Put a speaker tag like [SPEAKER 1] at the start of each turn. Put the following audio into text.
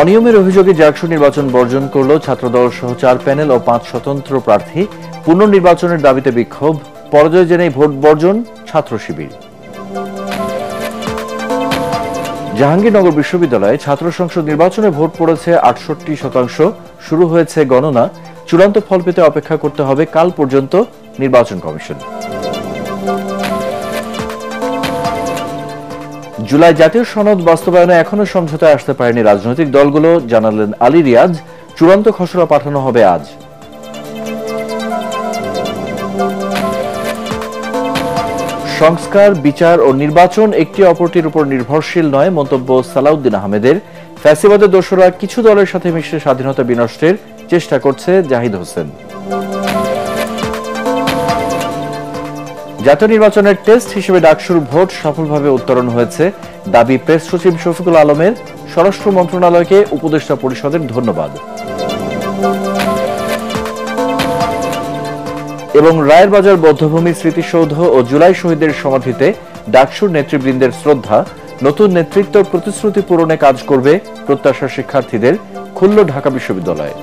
[SPEAKER 1] অনিয়মের অভিযোগে জাকসু নির্বাচন বর্জন করল ছাত্রদল সহ 4 প্যানেল ও 5 স্বতন্ত্র প্রার্থী। পুনর্নির্বাচনের দাবিতে বিক্ষোভ, পরাজয় জেনেই ভোট বর্জন ছাত্র শিবির। জাহাঙ্গীরনগর বিশ্ববিদ্যালয়ে ছাত্র সংসদ নির্বাচনে ভোট পড়েছে 68%। শুরু হয়েছে গণনা, চূড়ান্ত ফল পেতে অপেক্ষা করতে হবে কাল পর্যন্ত নির্বাচন কমিশন। জুলাই জাতীয় সনদ বাস্তবায়নে এখনো সমঝোতায় আসতে পারেনি রাজনৈতিক দলগুলো, জানালেন আলী রিয়াজ। চূড়ান্ত খসড়া পাঠানো হবে আজ। সংস্কার, বিচার ও নির্বাচন একটি অপরটির উপর নির্ভরশীল নয়, মন্তব্য সালাউদ্দিন আহমেদের। ফ্যাসিবাদের দোসররা কিছু দলের সাথে মিশে স্বাধীনতা বিনষ্টের চেষ্টা করছে, জাহিদ হোসেন। জাতীয় নির্বাচনের টেস্ট হিসেবে ডাকসুর ভোট সফলভাবে উত্তরণ হয়েছে, দাবি প্রেস সচিব শফিকুল আলমের। স্বরাষ্ট্র মন্ত্রণালয়কে উপদেষ্টা পরিষদের ধন্যবাদ। এবং রায়ের বাজার বধ্যভূমি স্মৃতিসৌধ ও জুলাই শহীদের সমাধিতে ডাকসুর নেতৃবৃন্দের শ্রদ্ধা। নতুন নেতৃত্ব প্রতিশ্রুতি পূরণে কাজ করবে, প্রত্যাশা শিক্ষার্থীদের, খুলল ঢাকা বিশ্ববিদ্যালয়।